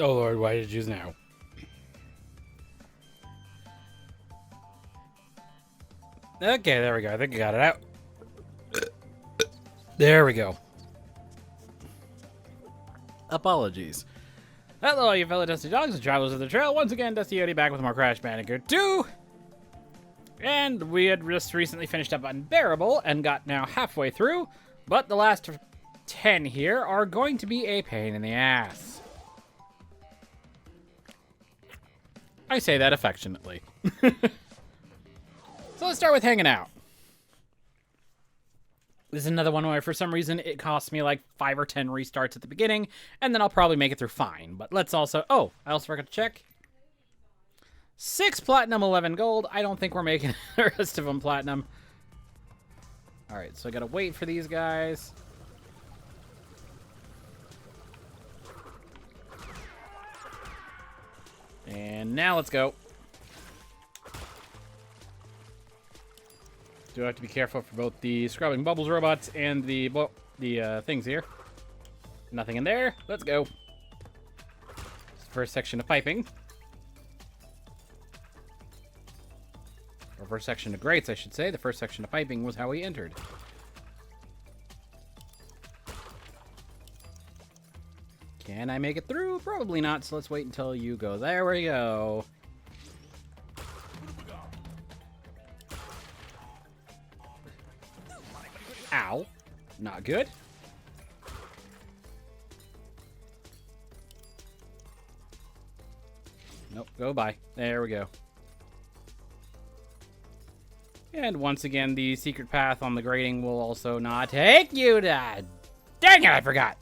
Oh Lord, why did you choose now? Okay, there we go. I think I got it out. There we go. Apologies. Hello, you fellow Dusty Dogs and travelers of the trail. Once again, Dusty Yodi back with more Crash Bandicoot 2. And we had just recently finished up Unbearable and got now halfway through. But the last 10 here are going to be a pain in the ass. I say that affectionately. So let's start with hanging out. This is another one where for some reason it costs me like 5 or 10 restarts at the beginning, and then I'll probably make it through fine. But let's also... Oh, I also forgot to check. 6 platinum, 11 gold. I don't think we're making the rest of them platinum. Alright, so I gotta wait for these guys. And now let's go. Do have to be careful for both the scrubbing bubbles robots and the things here. Nothing in there. Let's go. First section of piping. Or first section of grates, I should say. The first section of piping was how we entered. Can I make it through? Probably not, so let's wait until you go. There we go. Ow. Not good. Nope, go by. There we go. And once again, the secret path on the grating will also not take you to... Dang it, I forgot!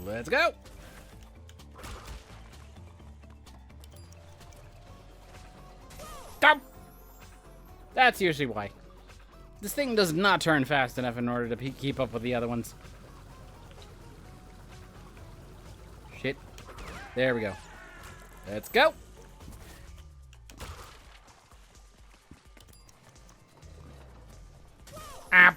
Let's go! Stop! That's usually why. This thing does not turn fast enough in order to keep up with the other ones. Shit. There we go. Let's go! Ah!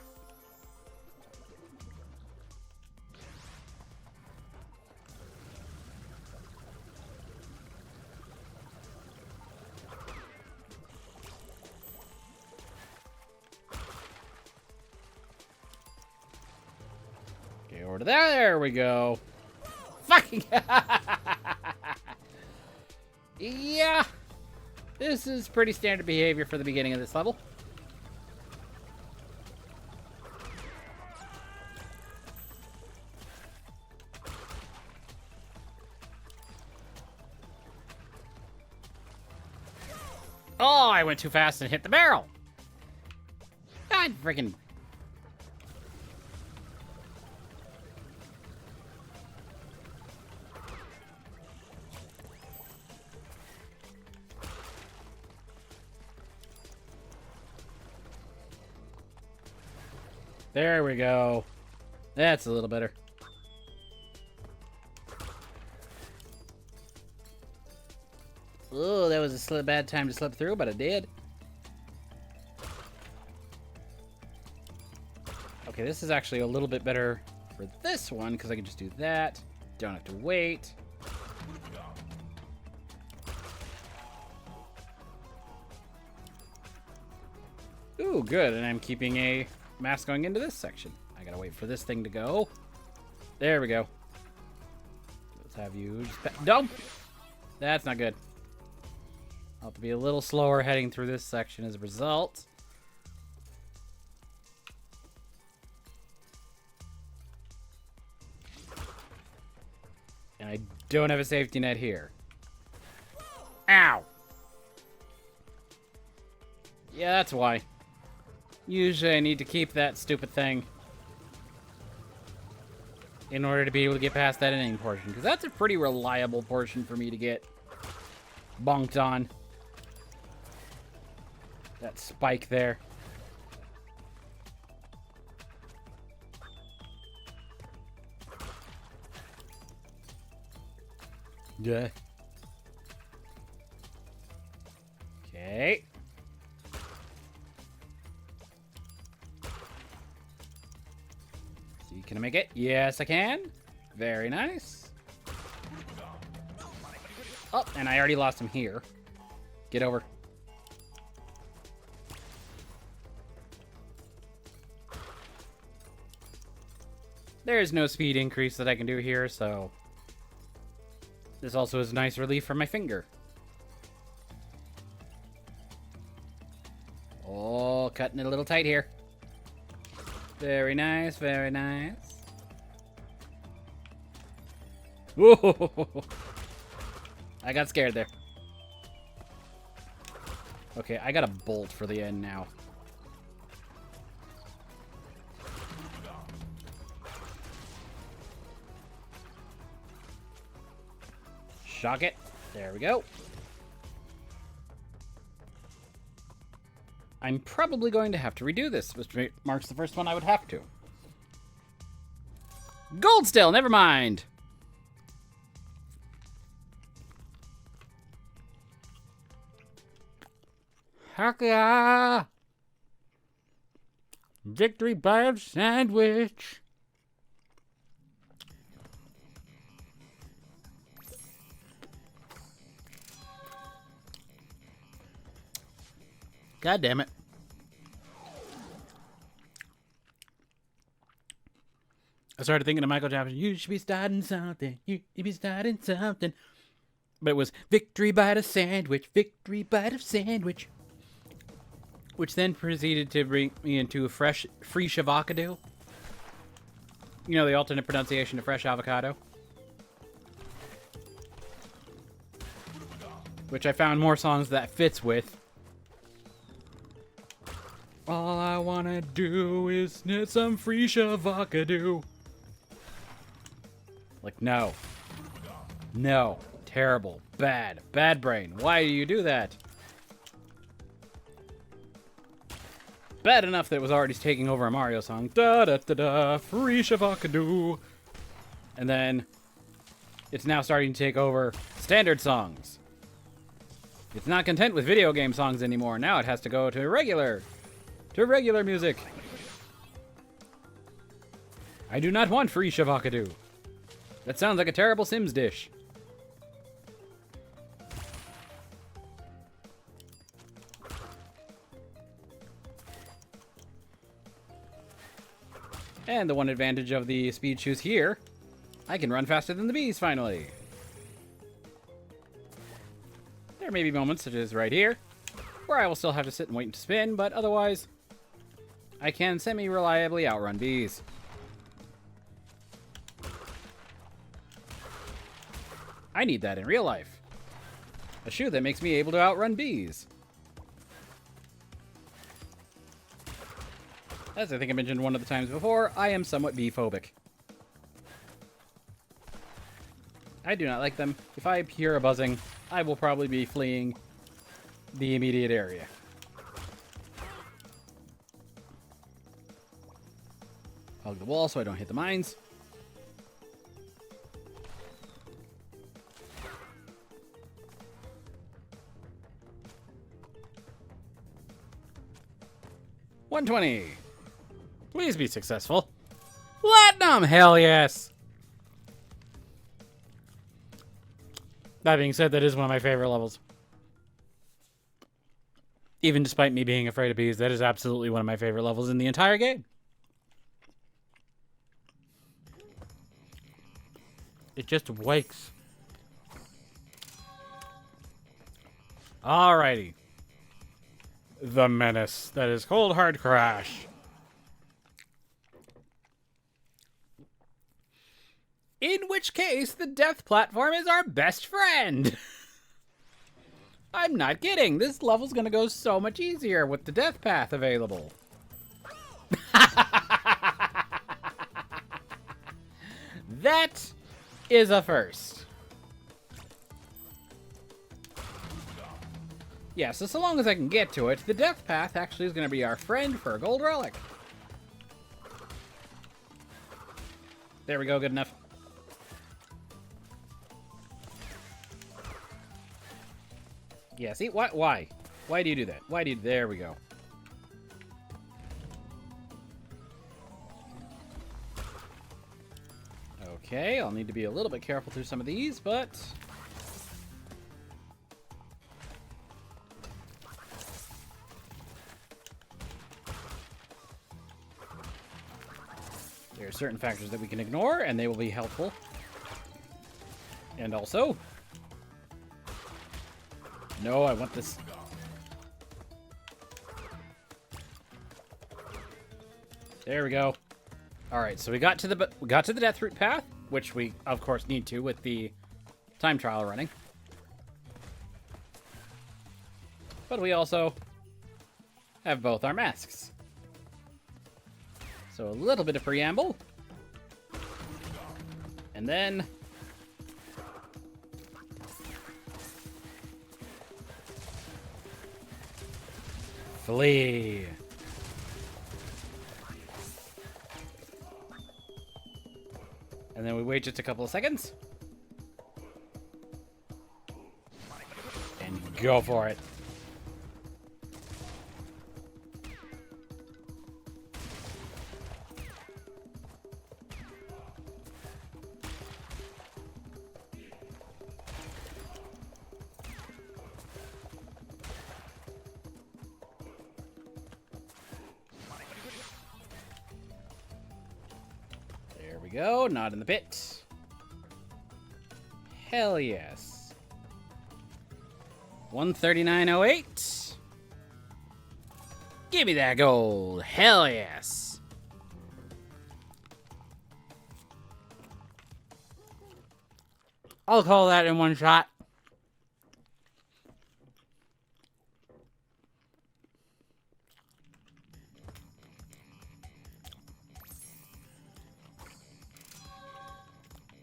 Over to there. There we go. Fucking. Yeah. This is pretty standard behavior for the beginning of this level. Oh, I went too fast and hit the barrel. God freaking. There we go. That's a little better. Oh, that was a bad time to slip through, but I did. Okay, this is actually a little bit better for this one, because I can just do that. Don't have to wait. Ooh, good, and I'm keeping a mask going into this section. I gotta wait for this thing to go. There we go. Let's have you just... Dump! That's not good. I'll have to be a little slower heading through this section as a result. And I don't have a safety net here. Ow! Yeah, that's why. Usually I need to keep that stupid thing in order to be able to get past that ending portion, because that's a pretty reliable portion for me to get bonked on. That spike there. Yeah. Can I make it? Yes, I can. Very nice. Oh, and I already lost him here. Get over. There's no speed increase that I can do here, so... This also is a nice relief for my finger. Oh, cutting it a little tight here. Very nice, very nice. Whoa! I got scared there. Okay, I got a bolt for the end now. Shock it. There we go. I'm probably going to have to redo this, which marks the first one I would have to. Gold still, never mind. Heck yeah! Victory by a sandwich. God damn it. I started thinking of Michael Jackson. You should be starting something. You should be starting something. But it was victory bite of sandwich. Victory bite of sandwich. Which then proceeded to bring me into a free Shavacadoo. You know, the alternate pronunciation of fresh avocado. Which I found more songs that fits with. All I wanna do is get some free Shavacadoo. Like, no. No. Terrible. Bad. Bad brain. Why do you do that? Bad enough that it was already taking over a Mario song. Da da da da. Free Shavacadoo. And then it's now starting to take over standard songs. It's not content with video game songs anymore. Now it has to go to regular music. I do not want free Shavacadoo. That sounds like a terrible Sims dish. And the one advantage of the speed shoes here, I can run faster than the bees, finally. There may be moments, such as right here, where I will still have to sit and wait to spin, but otherwise, I can semi-reliably outrun bees. I need that in real life. A shoe that makes me able to outrun bees. As I think I mentioned one of the times before, I am somewhat bee-phobic. I do not like them. If I hear a buzzing, I will probably be fleeing the immediate area. Hug the wall so I don't hit the mines. $120. Please be successful. Platinum! Hell yes! That being said, that is one of my favorite levels. Even despite me being afraid of bees, that is absolutely one of my favorite levels in the entire game. It just wakes. Alrighty. The menace that is Cold Hard Crash. In which case, the death platform is our best friend. I'm not kidding. This level's gonna go so much easier with the death path available. That is a first. Yeah, so long as I can get to it, the death path actually is gonna be our friend for a gold relic. There we go, good enough. Yeah, see, why? Why do you do that? Why do you, there we go. Okay, I'll need to be a little bit careful through some of these, but... there are certain factors that we can ignore, and they will be helpful. And also... no, I want this... there we go. All right, so we got to the death route path, which we of course need to with the time trial running. But we also have both our masks. So a little bit of preamble. And then flee. And then we wait just a couple of seconds. And go for it. There we go, not in the pit. Hell yes. 139.08. Give me that gold. Hell yes. I'll call that in one shot.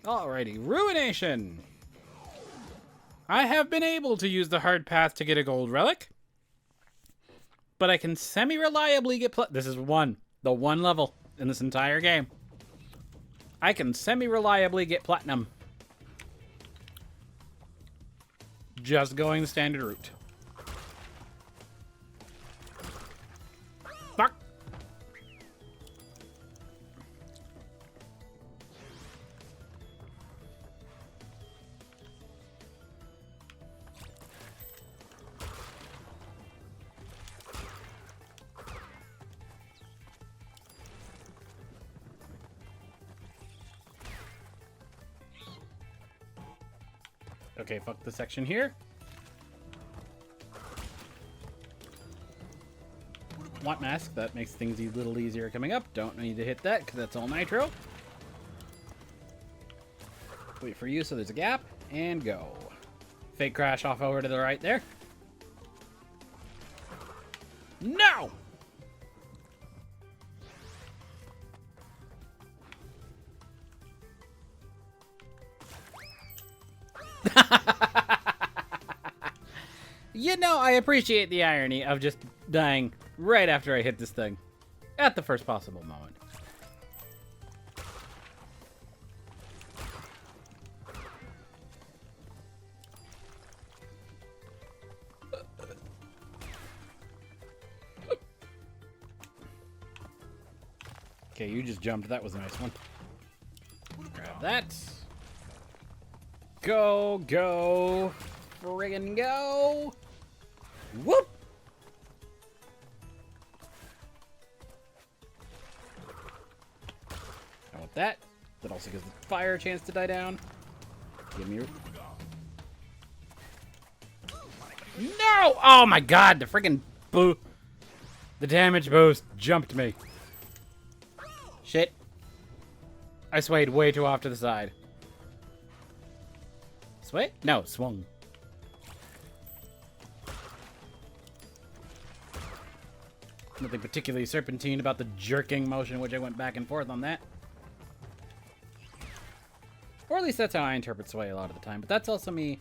Alrighty, Ruination! I have been able to use the hard path to get a gold relic, but I can semi-reliably get this is the one level in this entire game. I can semi-reliably get platinum. Just going the standard route. Fuck! Okay, fuck the section here. Want mask, that makes things a little easier coming up. Don't need to hit that, because that's all nitro. Wait for you, so there's a gap, and go. Fake crash off over to the right there. No! You know, I appreciate the irony of just dying right after I hit this thing. At the first possible moment. Okay, you just jumped. That was a nice one. Grab that. Go, go. Friggin' go. Whoop! I want that. That also gives the fire a chance to die down. Give me your... no! Oh my god, the friggin' boo... the damage boost jumped me. Shit. I swayed way too off to the side. Sway? No, swung. Nothing particularly serpentine about the jerking motion, which I went back and forth on that. Or at least that's how I interpret sway a lot of the time, but that's also me.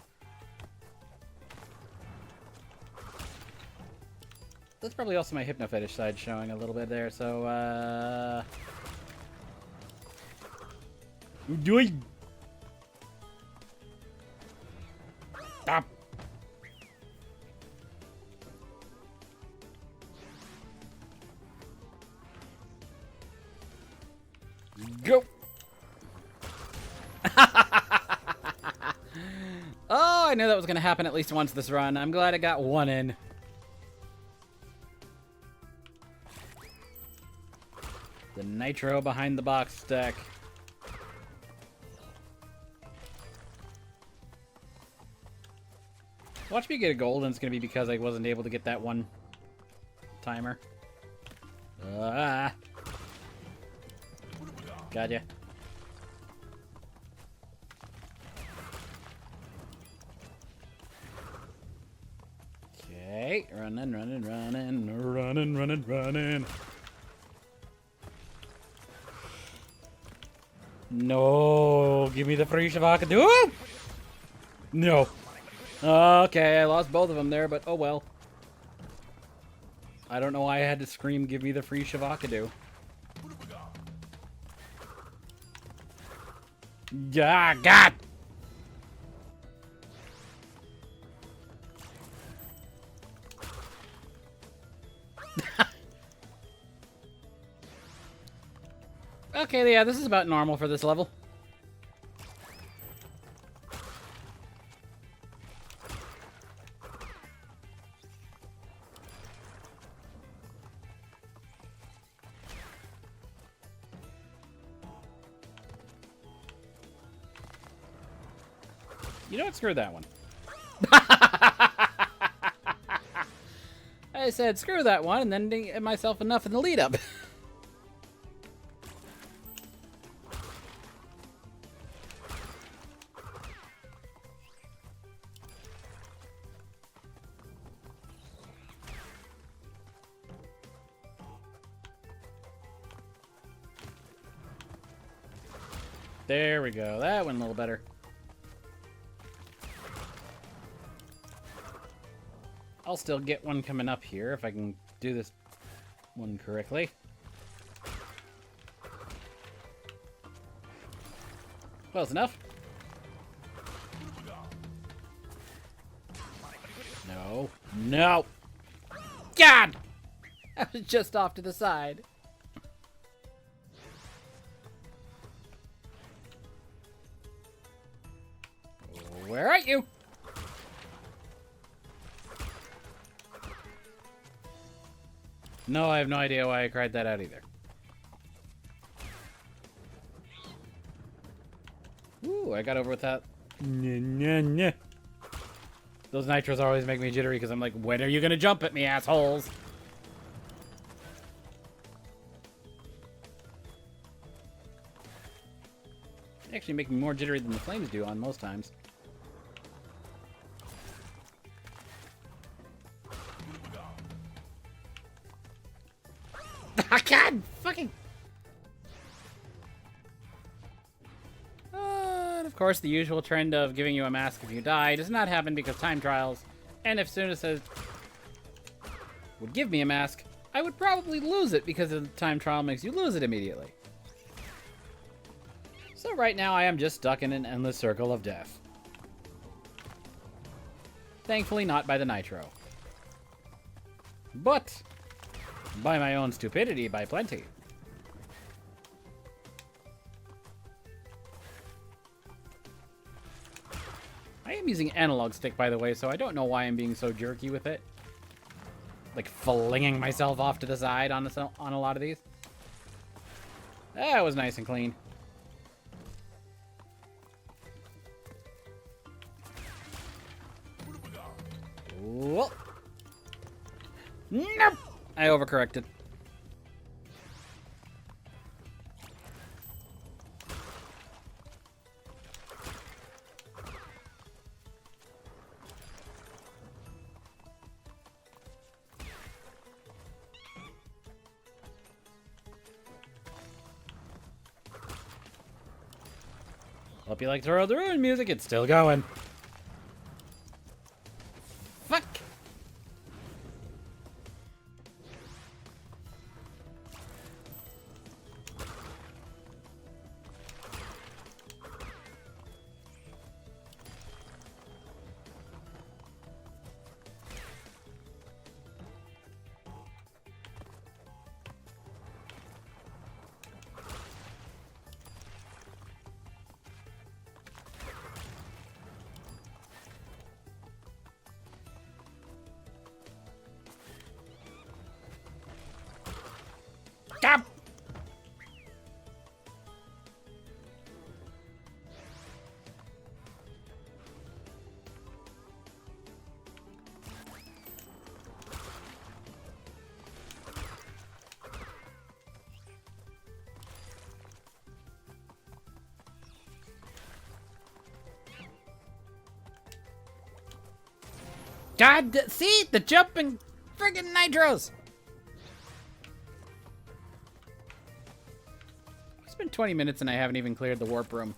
That's probably also my hypno fetish side showing a little bit there, so, Stop. Go. I knew that was going to happen at least once this run. I'm glad I got one in. The nitro behind the box stack. Watch me get a gold, and it's going to be because I wasn't able to get that one timer. Gotcha. Okay, running. No, give me the free Shavacadoo. No. Okay, I lost both of them there, but oh well. I don't know why I had to scream, give me the free Shavacadoo. Yeah, God! Okay, yeah, this is about normal for this level. You know what? Screw that one. I said screw that one and then didn't get myself enough in the lead up. There we go. That went a little better. I'll still get one coming up here if I can do this one correctly. Close enough. No. No! God! I was just off to the side. Where are you? No, I have no idea why I cried that out either. Ooh, I got over with that. Those nitros always make me jittery because I'm like, when are you gonna jump at me, assholes? They actually make me more jittery than the flames do on most times. God, fucking. And of course, the usual trend of giving you a mask if you die does not happen because time trials. And if soon as it would give me a mask, I would probably lose it because the time trial makes you lose it immediately. So right now, I am just stuck in an endless circle of death. Thankfully, not by the nitro. But by my own stupidity by plenty. I am using analog stick, by the way, so I don't know why I'm being so jerky with it. Like flinging myself off to the side on a lot of these. That was nice and clean. Whoa. Nope! I overcorrected. Hope you like Throw the Ruin music. It's still going. Fuck! God, see? The jumping friggin' nitros! It's been 20 minutes and I haven't even cleared the warp room.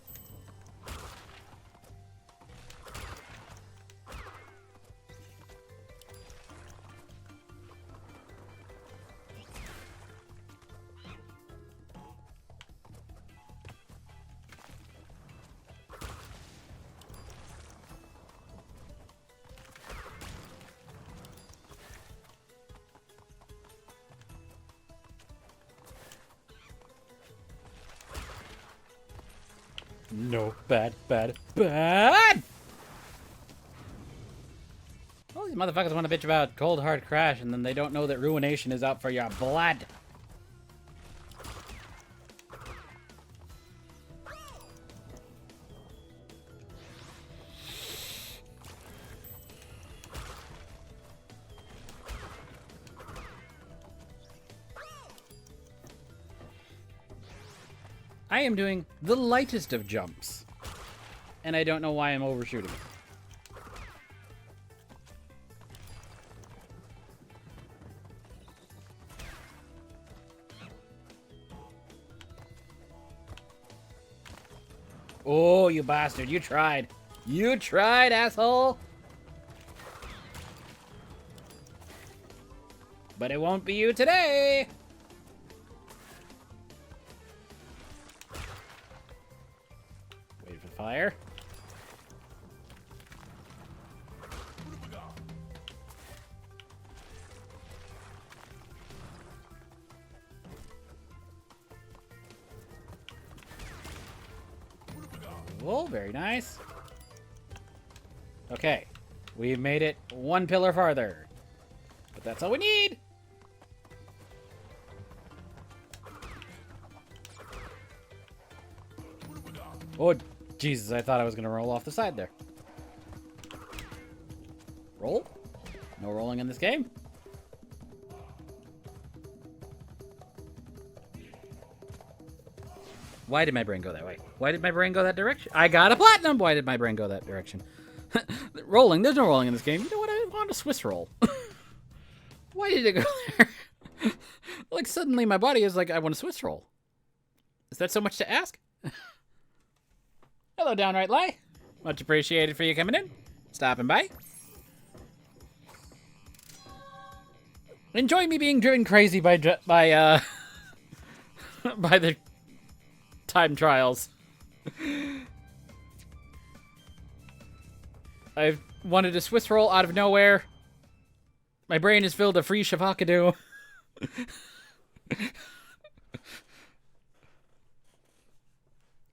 No, bad. All these motherfuckers want to bitch about cold hard crash, and then they don't know that ruination is out for your blood. I am doing the lightest of jumps, and I don't know why I'm overshooting it. Oh, you bastard, you tried. You tried, asshole. But it won't be you today. Wait for fire. Oh, very nice. Okay, we've made it one pillar farther. But that's all we need. Oh, Jesus, I thought I was going to roll off the side there. Roll? No rolling in this game. Why did my brain go that way? Why did my brain go that direction? I got a platinum! Why did my brain go that direction? Rolling. There's no rolling in this game. You know what? I want a Swiss roll. Why did it go there? Like, suddenly my body is like, I want a Swiss roll. Is that so much to ask? Hello, Downright Lie. Much appreciated for you coming in. Stopping by. Enjoy me being driven crazy by by the time trials. I've wanted a Swiss roll out of nowhere. My brain is filled with free Shavacadoo.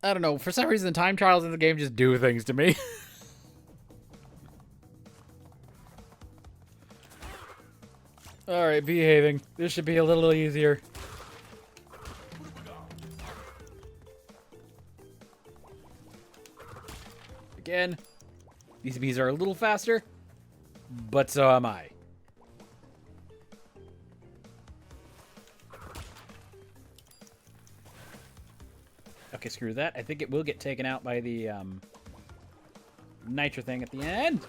I don't know. For some reason, the time trials in the game just do things to me. Alright, behaving. This should be a little easier. Again, these bees are a little faster, but so am I. Okay, screw that. I think it will get taken out by the nitro thing at the end.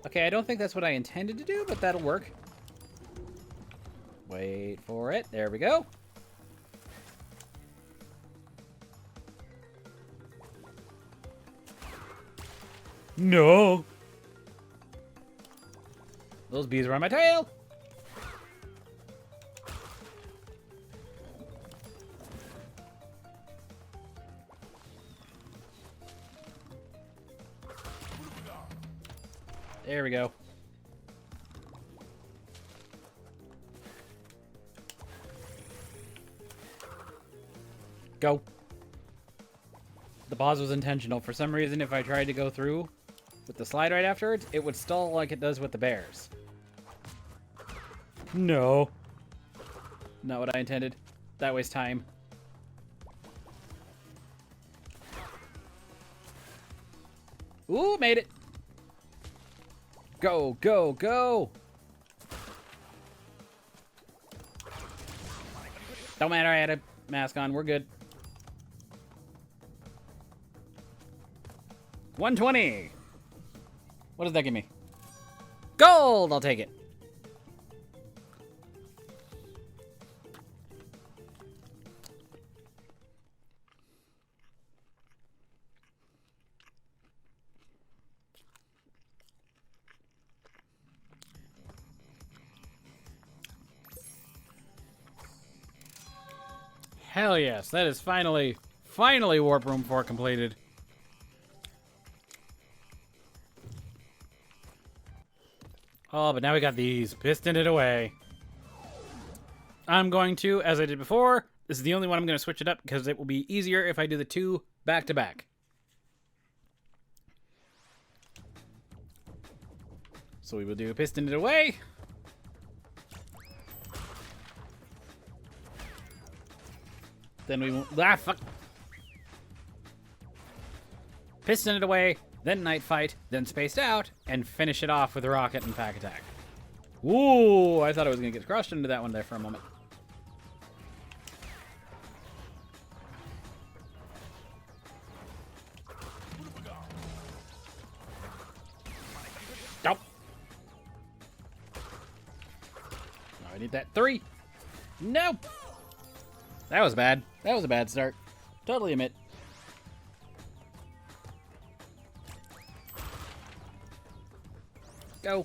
Okay, I don't think that's what I intended to do, but that'll work. Wait for it. There we go. No. Those bees are on my tail. There we go. Go. The pause was intentional. For some reason, if I tried to go through with the slide right afterwards, it would stall like it does with the bears. No. Not what I intended. That wastes time. Ooh, made it. Go, go, go! Don't matter, I had a mask on. We're good. 120! What does that give me? Gold! I'll take it. Hell yes, that is finally Warp Room 4 completed. Oh, but now we got these. Piston it away. I'm going to, as I did before, this is the only one I'm going to switch it up because it will be easier if I do the two back to back. So we will do piston it away. Then we won't. Ah, fuck. Piston it away, then night fight, then spaced out, and finish it off with a rocket and pack attack. Ooh, I thought I was going to get crushed into that one there for a moment. Nope. Now I need that 3. Nope. That was bad. That was a bad start. Totally admit. Go.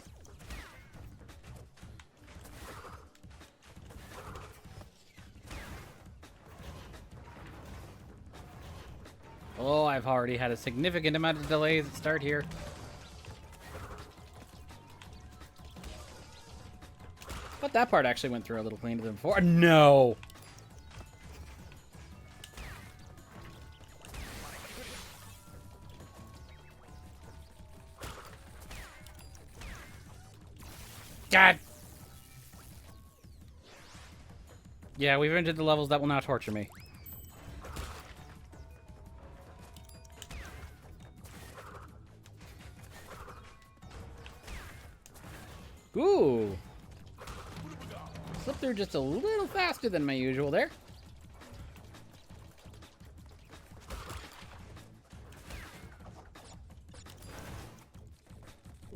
Oh, I've already had a significant amount of delays at start here. But that part actually went through a little cleaner than before. No! God! Yeah, we've entered the levels that will now torture me. Ooh! Slipped through just a little faster than my usual there.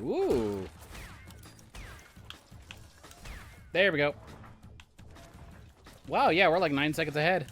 Ooh! There we go. Wow, yeah, we're like 9 seconds ahead.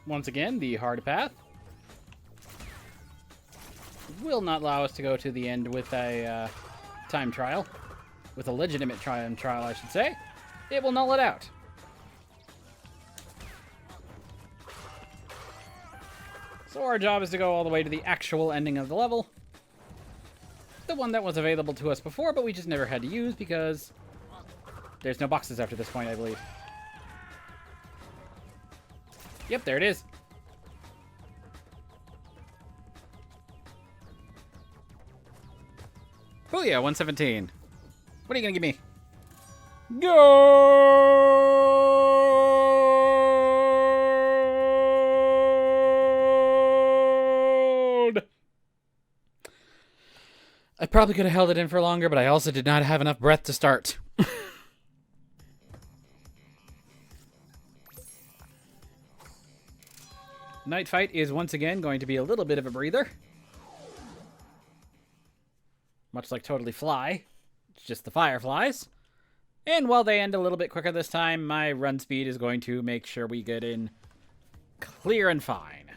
Once again, the hard path will not allow us to go to the end with a time trial. With a legitimate time trial, I should say. It will null it out. So our job is to go all the way to the actual ending of the level. The one that was available to us before, but we just never had to use because there's no boxes after this point, I believe. Yep, there it is. Oh yeah, 117. What are you gonna give me? Gold! I probably could have held it in for longer, but I also did not have enough breath to start. Night fight is once again going to be a little bit of a breather. Much like Totally Fly. It's just the fireflies. And while they end a little bit quicker this time, my run speed is going to make sure we get in clear and fine.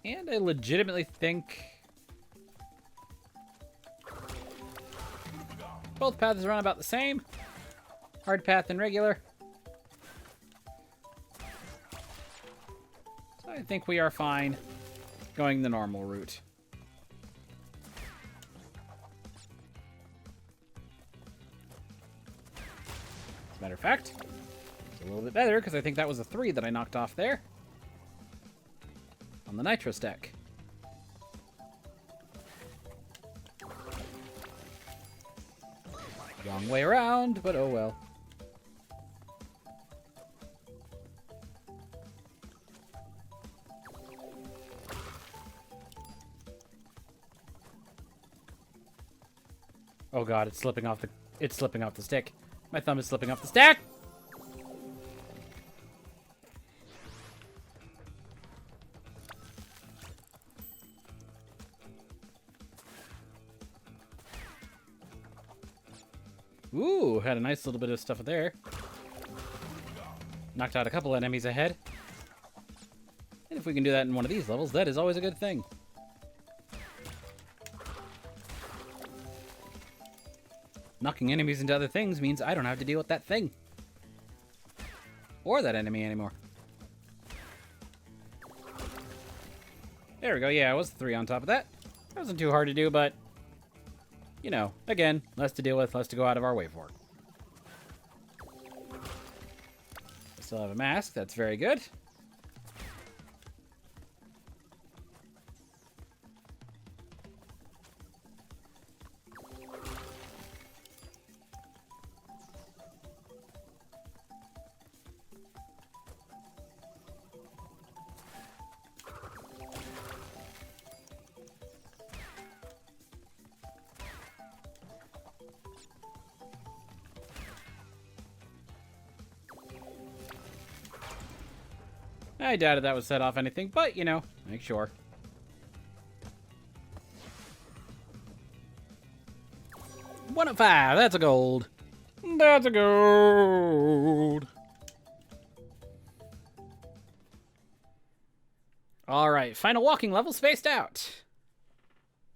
And I legitimately think both paths run about the same. Hard path and regular. So I think we are fine going the normal route. As a matter of fact, it's a little bit better because I think that was a 3 that I knocked off there. On the nitro stack. Wrong way around, but oh well. Oh god, it's slipping off the stick. My thumb is slipping off the stick. Ooh, had a nice little bit of stuff there. Knocked out a couple enemies ahead. And if we can do that in one of these levels, that is always a good thing. Knocking enemies into other things means I don't have to deal with that thing. Or that enemy anymore. There we go. Yeah, it was 3 on top of that. That wasn't too hard to do, but... you know, again, less to deal with, less to go out of our way for. Still have a mask. That's very good. I doubted that would set off anything, but, you know, make sure. One of 5. That's a gold. That's a gold. All right, final walking level spaced out.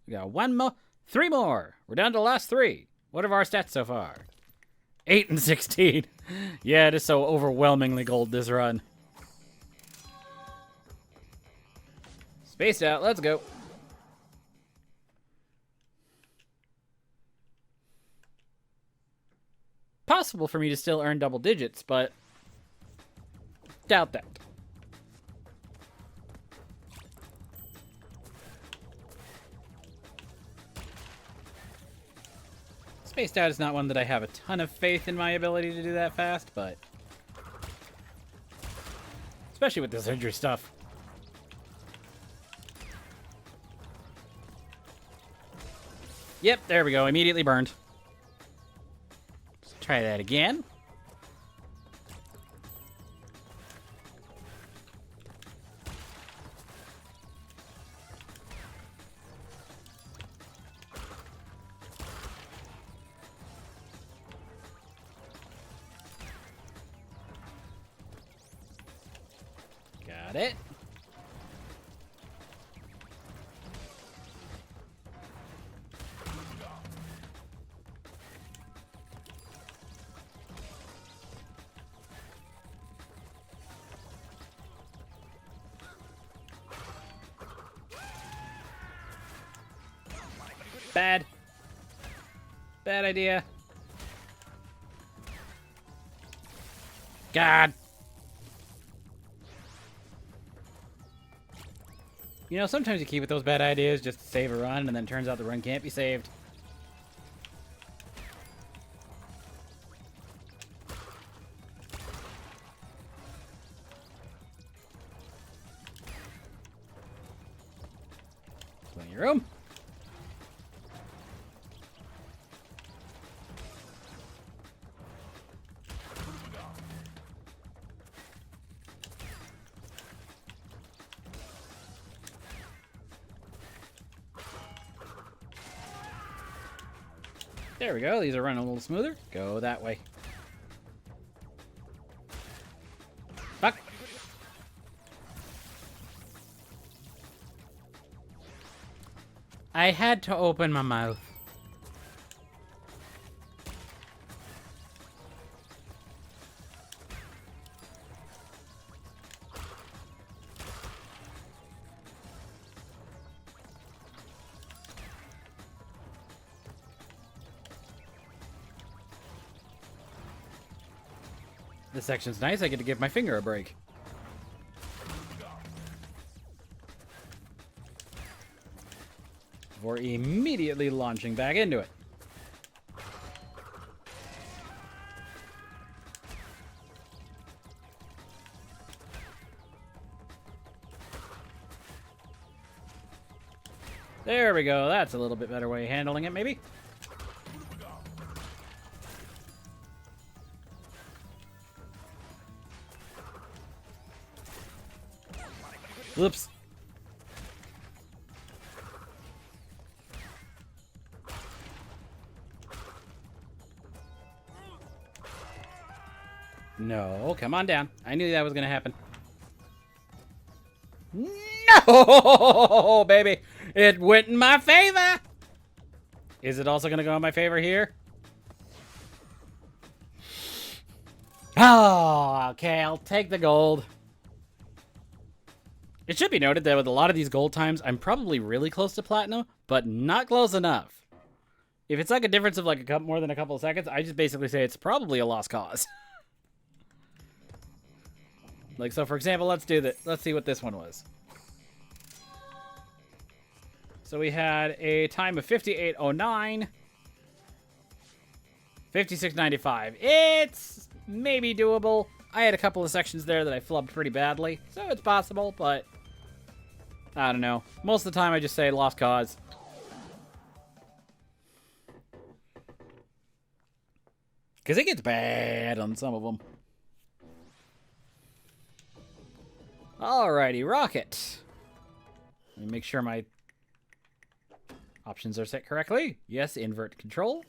We got 1 more, 3 more. We're down to the last 3. What are our stats so far? 8 and 16. Yeah, it is so overwhelmingly gold this run. Spaced out, let's go. Possible for me to still earn double digits, but doubt that. Spaced out is not one that I have a ton of faith in my ability to do that fast, but especially with this injury stuff. Yep, there we go. Immediately burned. Let's try that again. Got it. Bad. Bad idea. God. You know, sometimes you keep with those bad ideas just to save a run, and then it turns out the run can't be saved. Plenty of room. There we go. These are running a little smoother. Go that way. Fuck. I had to open my mouth. This section's nice. I get to give my finger a break. Before immediately launching back into it. There we go. That's a little bit better way of handling it, maybe. Oops. No, come on down. I knew that was going to happen. No, baby. It went in my favor. Is it also going to go in my favor here? Oh, okay. I'll take the gold. It should be noted that with a lot of these gold times, I'm probably really close to platinum, but not close enough. If it's like a difference of like more than a couple of seconds, I just basically say it's probably a lost cause. Like, so for example, let's do that. Let's see what this one was. So we had a time of 58:09, 56:95. It's maybe doable. I had a couple of sections there that I flubbed pretty badly, so it's possible, but I don't know. Most of the time I just say lost cause. Because it gets bad on some of them. Alrighty, rocket. Let me make sure my options are set correctly. Yes, invert control.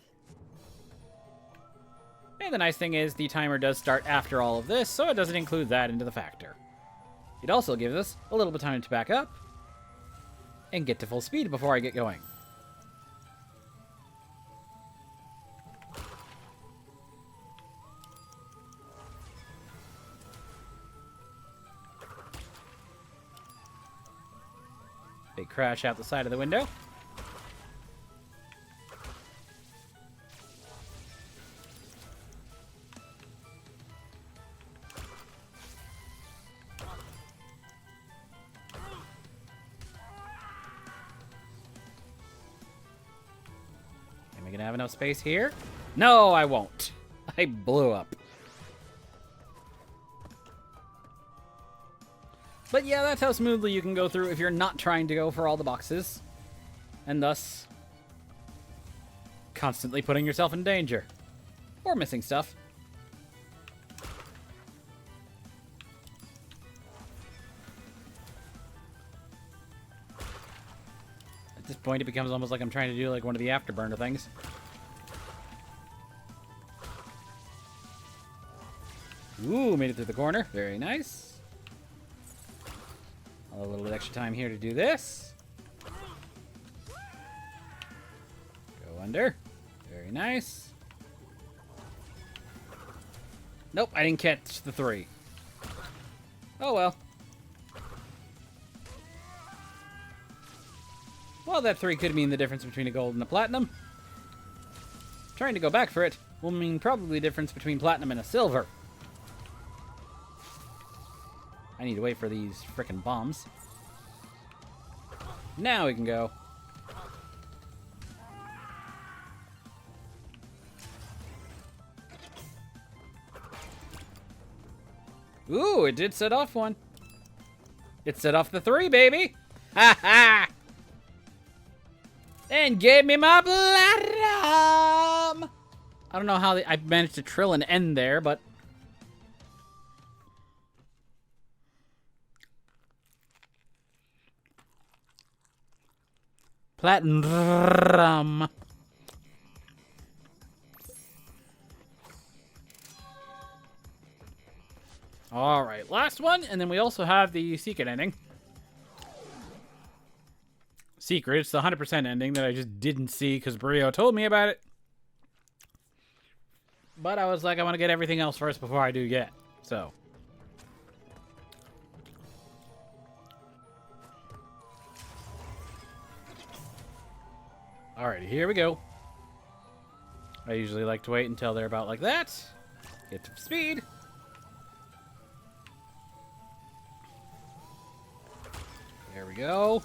And the nice thing is the timer does start after all of this, so it doesn't include that into the factor. It also gives us a little bit of time to back up and get to full speed before I get going. Big crash out the side of the window. Am I gonna have enough space here? No, I won't. I blew up. But yeah, that's how smoothly you can go through if you're not trying to go for all the boxes. And thus, constantly putting yourself in danger. Or missing stuff. At this point, it becomes almost like I'm trying to do like one of the afterburner things. Ooh, made it through the corner. Very nice. A little bit extra time here to do this. Go under. Very nice. Nope, I didn't catch the 3. Oh well. Well, that 3 could mean the difference between a gold and a platinum. Trying to go back for it will mean probably the difference between platinum and a silver. I need to wait for these frickin' bombs. Now we can go. Ooh, it did set off one. It set off the 3, baby. Ha ha! And gave me my platinum. I don't know how I managed to trill an N there, but platinum. All right, last one, and then we also have the secret ending. Secret, it's the 100% ending that I just didn't see because Brio told me about it. But I was like, I want to get everything else first before I do get. So. Alrighty, here we go. I usually like to wait until they're about like that. Get to speed. There we go.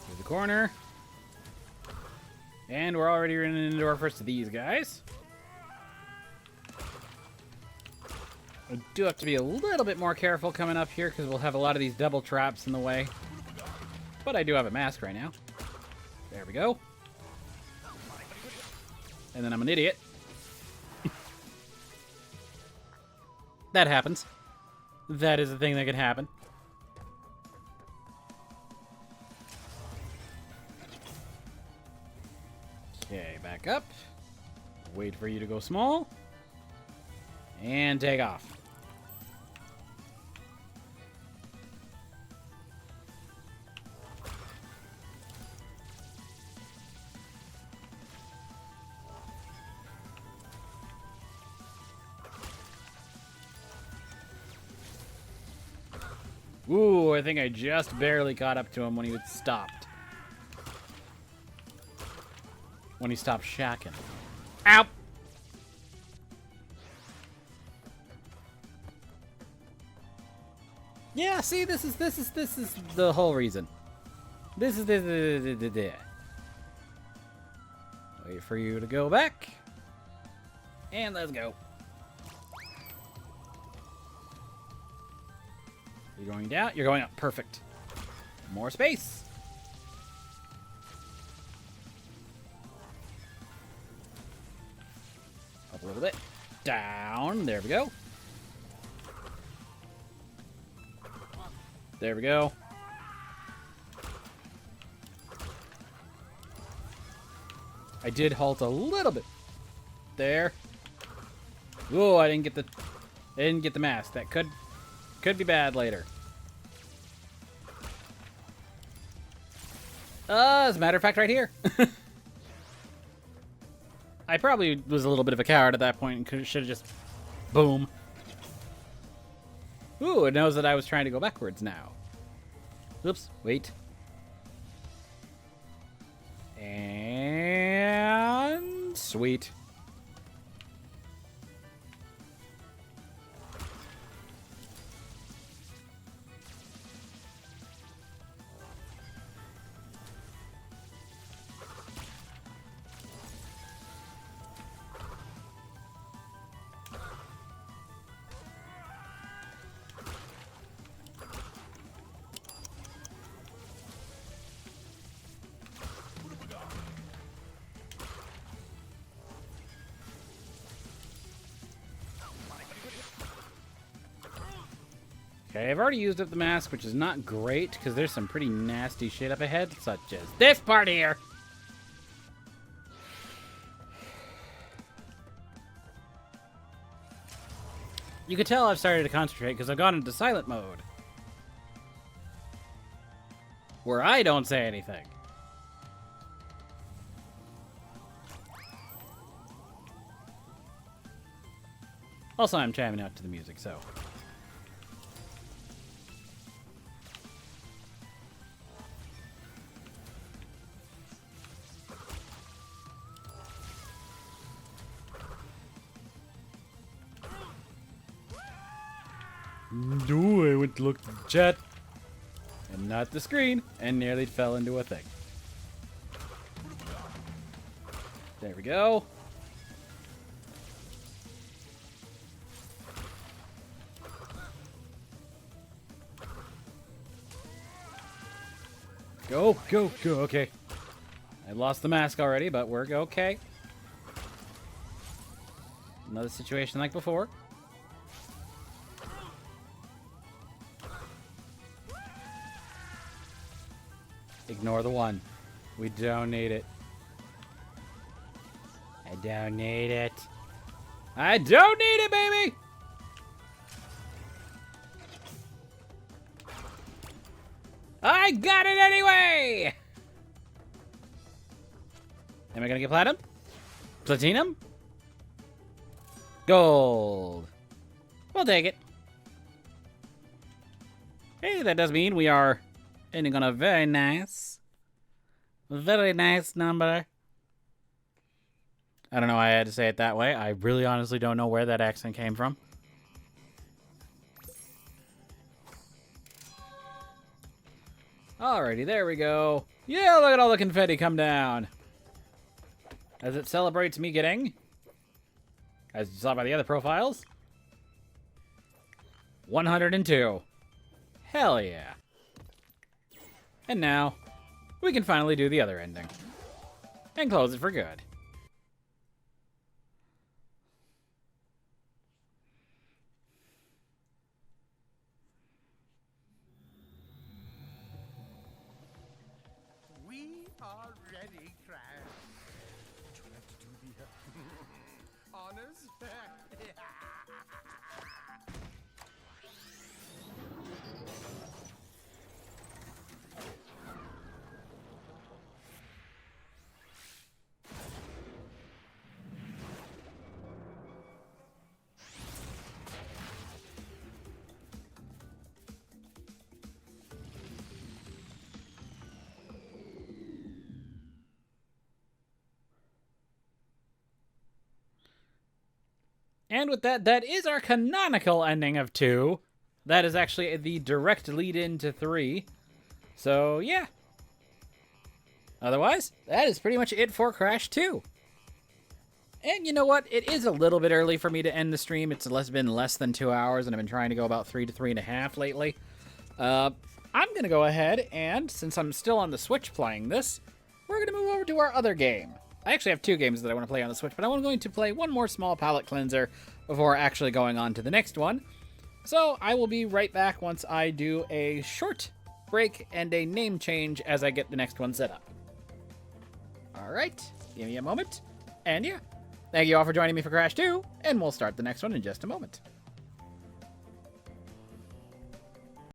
Through the corner. And we're already running into our first of these guys. I do have to be a little bit more careful coming up here because we'll have a lot of these double traps in the way. But I do have a mask right now. There we go. And then I'm an idiot. That happens. That is a thing that can happen. Okay, back up. Wait for you to go small. And take off. Ooh, I think I just barely caught up to him when he stopped. When he stopped shacking. Ow! Yeah, see, this is the whole reason. This is the. Wait for you to go back. And let's go. You're going down. You're going up. Perfect. More space. Up a little bit. Down. There we go. There we go. I did halt a little bit. There. Whoa, I didn't get the mask. That could be bad later. As a matter of fact, right here. I probably was a little bit of a coward at that point and should have just... Boom. Ooh, it knows that I was trying to go backwards now. Oops, wait. And... Sweet. Okay, I've already used up the mask, which is not great, because there's some pretty nasty shit up ahead, such as this part here. You can tell I've started to concentrate, because I've gone into silent mode. Where I don't say anything. Also, I'm jamming out to the music, so... No, I went to look at the chat and not the screen and nearly fell into a thing. There we go. Go, go, go. Okay. I lost the mask already, but we're okay. Another situation like before. Ignore the one. We don't need it. I don't need it. I don't need it, baby! I got it anyway! Am I gonna get platinum? Platinum? Gold. We'll take it. Hey, that does mean we are ending on a very nice number. I don't know why I had to say it that way. I really honestly don't know where that accent came from. Alrighty, there we go. Yeah, look at all the confetti come down. As it celebrates me getting, as you saw by the other profiles, 102. Hell yeah. And now, we can finally do the other ending. And close it for good. We are ready, Crash. Would you like to do the honors? And with that, that is our canonical ending of 2. That is actually the direct lead-in to 3. So, yeah. Otherwise, that is pretty much it for Crash 2. And you know what? It is a little bit early for me to end the stream. It's been less than 2 hours, and I've been trying to go about 3 to 3.5 lately. I'm going to go ahead, and since I'm still on the Switch playing this, we're going to move over to our other game. I actually have 2 games that I want to play on the Switch, but I'm going to play one more small palate cleanser before actually going on to the next one. So I will be right back once I do a short break and a name change as I get the next one set up. Alright, give me a moment. And yeah, thank you all for joining me for Crash 2, and we'll start the next one in just a moment.